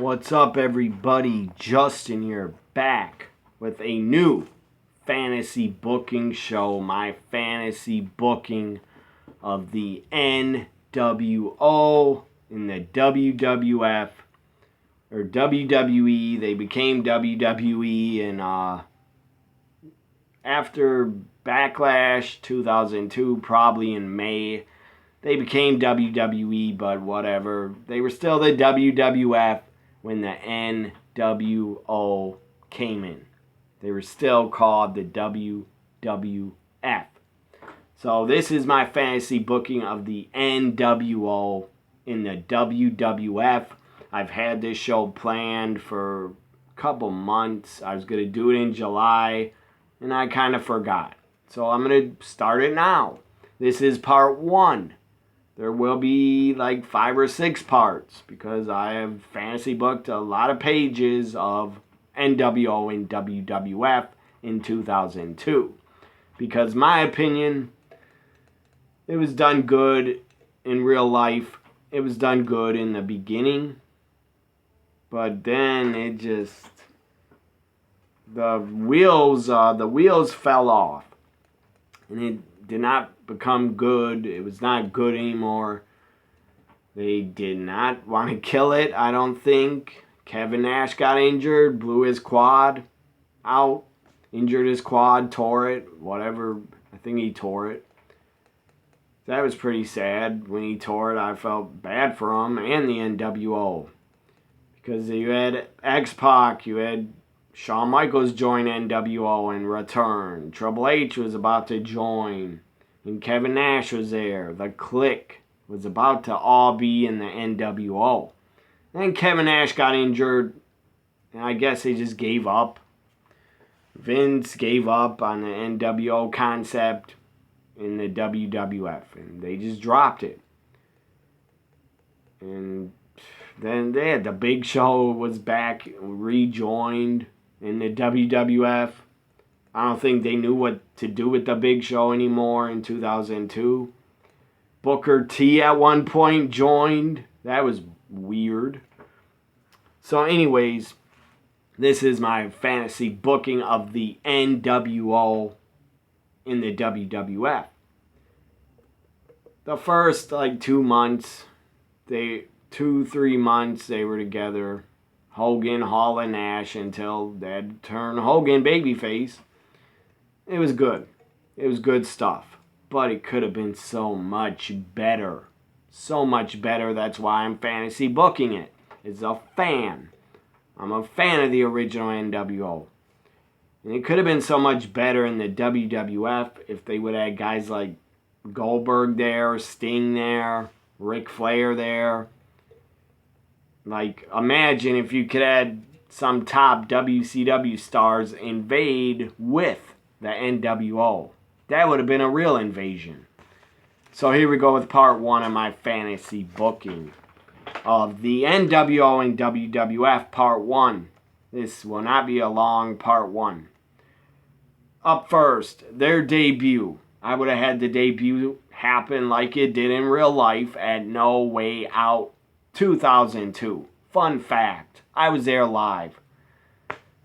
What's up, everybody? Justin here, back with a new fantasy booking show. My fantasy booking of the NWO in the WWF or WWE. They became WWE, and after Backlash 2002, probably in May, they became WWE. But whatever, they were still the WWF. When the NWO came in, they were still called the WWF. So this is my fantasy booking of the NWO in the WWF. I've had this show planned for a couple months. I was going to do it in July, and I kind of forgot. So I'm going to start it now. This is part 1. There will be like 5 or 6 parts because I have fantasy booked a lot of pages of NWO in WWF in 2002. Because my opinion, it was done good in real life. It was done good in the beginning. But then it just, the wheels fell off. And it did not become good. It was not good anymore. They did not want to kill it, I don't think. Kevin Nash got injured, blew his quad out, injured his quad, tore it, whatever. I think he tore it. That was pretty sad. When he tore it, I felt bad for him and the NWO. Because you had X-Pac, you had Shawn Michaels join NWO and return. Triple H was about to join. And Kevin Nash was there. The Clique was about to all be in the NWO. Then Kevin Nash got injured. And I guess they just gave up. Vince gave up on the NWO concept in the WWF. And they just dropped it. And then they had the Big Show was back, rejoined in the WWF. I don't think they knew what to do with the Big Show anymore in 2002. Booker T at one point joined. That was weird. So anyways, this is my fantasy booking of the NWO in the WWF. The first 2 months, 2-3 months they were together. Hogan, Hall, and Nash until they had to turn Hogan babyface. It was good. It was good stuff. But it could have been so much better. So much better. That's why I'm fantasy booking it. As a fan. I'm a fan of the original NWO. And it could have been so much better in the WWF if they would have had guys like Goldberg there, Sting there, Ric Flair there. Imagine if you could add some top WCW stars invade with the NWO. That would have been a real invasion. So here we go with part 1 of my fantasy booking of the NWO and WWF part 1. This will not be a long part 1. Up first, their debut. I would have had the debut happen like it did in real life at No Way Out 2002. Fun fact, I was there live.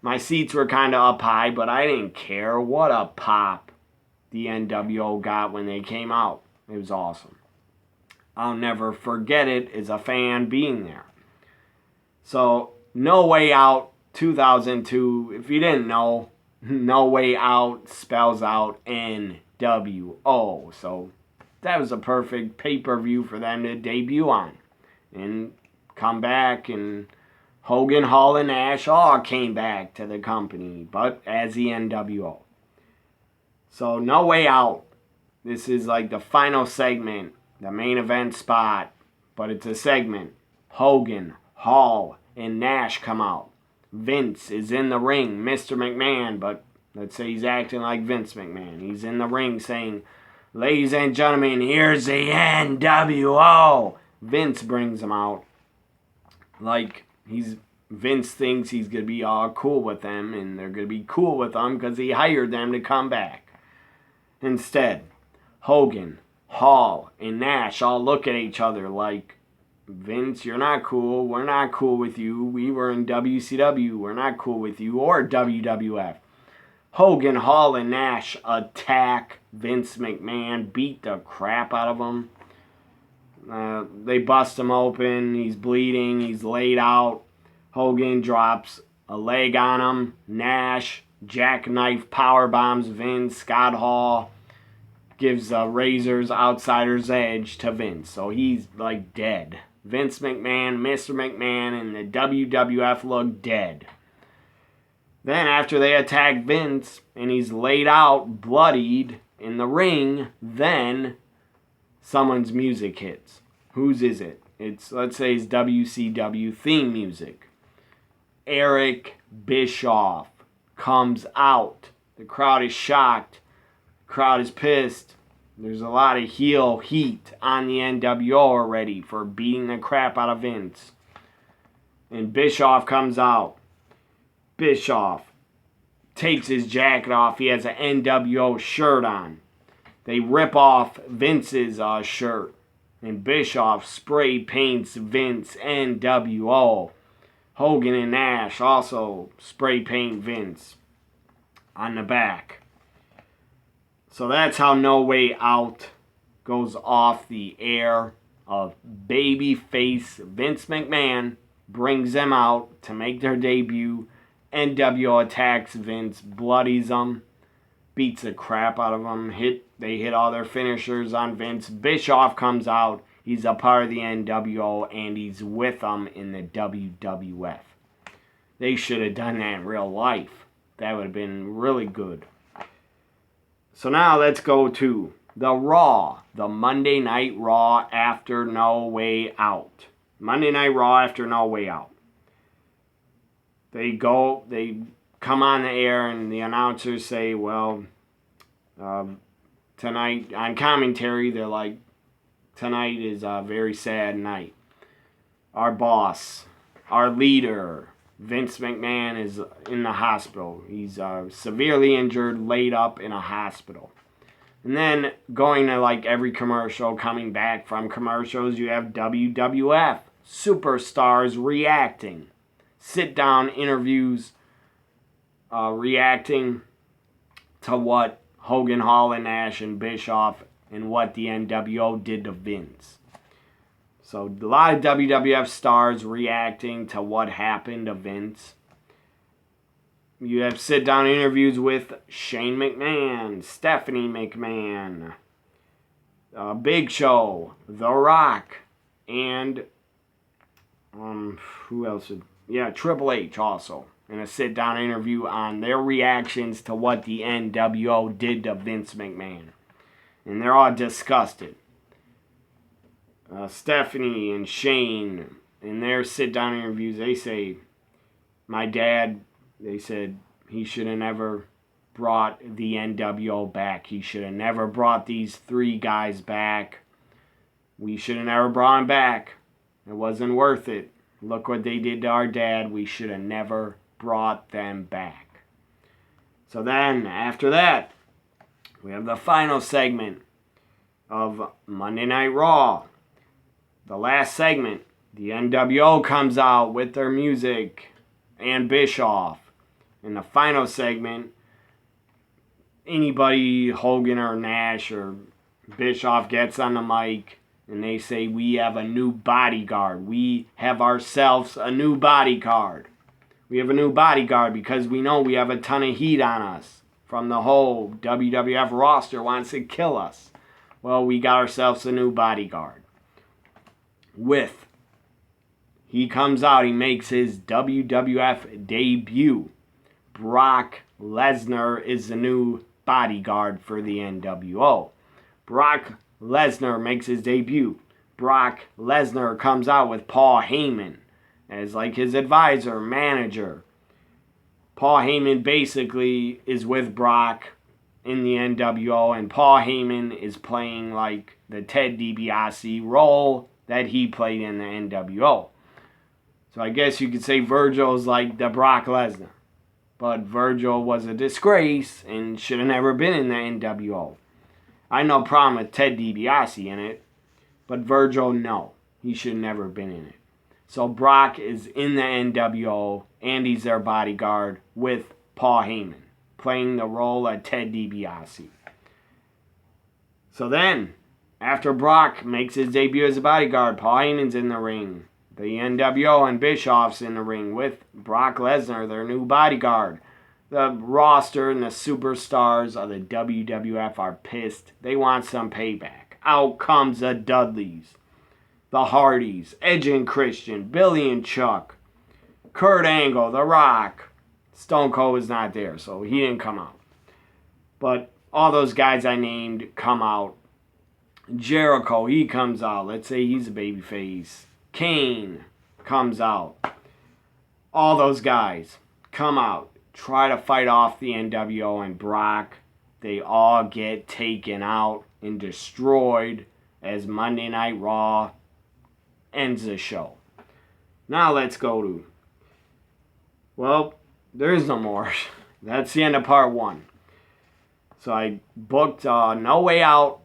My seats were kind of up high, but I didn't care. What a pop the NWO got when they came out. It was awesome. I'll never forget it as a fan being there. So, No Way Out 2002. If you didn't know, No Way Out spells out NWO. So, that was a perfect pay-per-view for them to debut on. And come back, and Hogan, Hall, and Nash all came back to the company, but as the NWO. So, No Way Out. This is the final segment, the main event spot, but it's a segment. Hogan, Hall, and Nash come out. Vince is in the ring, Mr. McMahon, but let's say he's acting like Vince McMahon. He's in the ring saying, "Ladies and gentlemen, here's the NWO." Vince brings him out. Vince thinks he's going to be all cool with them, and they're going to be cool with him because he hired them to come back. Instead, Hogan, Hall, and Nash all look at each other like, Vince, you're not cool. We're not cool with you. We were in WCW. We're not cool with you. Or WWF. Hogan, Hall, and Nash attack Vince McMahon. Beat the crap out of him. They bust him open. He's bleeding. He's laid out. Hogan drops a leg on him. Nash jackknife power bombs Vince. Scott Hall gives a Razor's Outsider's Edge to Vince. So he's like dead. Vince McMahon, Mr. McMahon, and the WWF look dead. Then after they attack Vince and he's laid out, bloodied in the ring, then someone's music hits. Whose is it? Let's say it's WCW theme music. Eric Bischoff comes out. The crowd is shocked. The crowd is pissed. There's a lot of heel heat on the NWO already for beating the crap out of Vince. And Bischoff comes out. Bischoff takes his jacket off. He has an NWO shirt on. They rip off Vince's shirt. And Bischoff spray paints Vince NWO. Hogan and Nash also spray paint Vince on the back. So that's how No Way Out goes off the air. Of babyface Vince McMahon brings them out to make their debut. NWO attacks Vince, bloodies them, beats the crap out of them. They hit all their finishers on Vince. Bischoff comes out. He's a part of the NWO and he's with them in the WWF. They should have done that in real life. That would have been really good. So now let's go to the Raw. The Monday Night Raw after No Way Out. Monday Night Raw after No Way Out. They come on the air and the announcers say, well, tonight, on commentary, they're like, tonight is a very sad night. Our boss, our leader, Vince McMahon, is in the hospital. He's severely injured, laid up in a hospital. And then going to like every commercial, coming back from commercials, you have WWF superstars reacting. Sit-down interviews reacting to what Hogan, Hall, and Nash, and Bischoff and what the NWO did to Vince. So a lot of WWF stars reacting to what happened to Vince. You have sit-down interviews with Shane McMahon, Stephanie McMahon, Big Show, The Rock, and who else? Triple H also. In a sit-down interview on their reactions to what the NWO did to Vince McMahon. And they're all disgusted. Stephanie and Shane, in their sit-down interviews, they say, my dad, they said, he should have never brought the NWO back. He should have never brought these three guys back. We should have never brought them back. It wasn't worth it. Look what they did to our dad. We should have never brought them back. So then, after that, we have the final segment of Monday Night Raw. The last segment, the NWO comes out with their music and Bischoff. In the final segment, anybody, Hogan or Nash or Bischoff, gets on the mic and they say, we have a new bodyguard. We have ourselves a new bodyguard. We have a new bodyguard because we know we have a ton of heat on us from the whole WWF roster wants to kill us. Well, we got ourselves a new bodyguard. He comes out, he makes his WWF debut. Brock Lesnar is the new bodyguard for the NWO. Brock Lesnar makes his debut. Brock Lesnar comes out with Paul Heyman as like his advisor, manager. Paul Heyman basically is with Brock in the NWO, and Paul Heyman is playing like the Ted DiBiase role that he played in the NWO. So I guess you could say Virgil's like the Brock Lesnar. But Virgil was a disgrace and should have never been in the NWO. I had no problem with Ted DiBiase in it, but Virgil, no. He should never have been in it. So Brock is in the NWO, and he's their bodyguard with Paul Heyman, playing the role of Ted DiBiase. So then, after Brock makes his debut as a bodyguard, Paul Heyman's in the ring. The NWO and Bischoff's in the ring with Brock Lesnar, their new bodyguard. The roster and the superstars of the WWF are pissed. They want some payback. Out comes the Dudleys, the Hardys, Edge and Christian, Billy and Chuck, Kurt Angle, The Rock. Stone Cold was not there, so he didn't come out. But all those guys I named come out. Jericho, he comes out. Let's say he's a babyface. Kane comes out. All those guys come out. Try to fight off the NWO and Brock. They all get taken out and destroyed as Monday Night Raw ends the show. Now let's go to... Well, there is no more. That's the end of part 1. So I booked No Way Out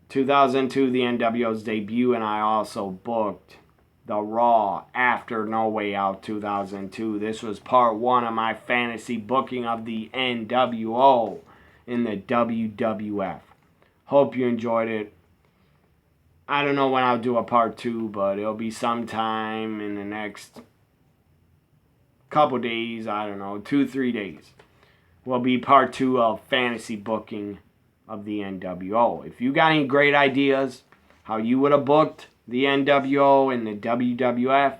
2002, the NWO's debut, and I also booked the Raw after No Way Out 2002. This was part 1 of my fantasy booking of the NWO in the WWF. Hope you enjoyed it. I don't know when I'll do a part 2, but it'll be sometime in the next couple days. I don't know, 2-3 days. Will be part 2 of fantasy booking of the NWO. If you got any great ideas how you would have booked the NWO and the WWF,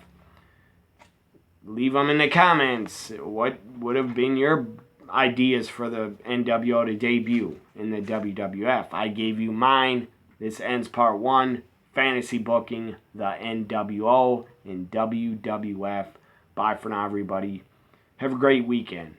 leave them in the comments. What would have been your ideas for the NWO to debut in the WWF? I gave you mine. This ends part 1. Fantasy booking the NWO and WWF. Bye for now, everybody. Have a great weekend.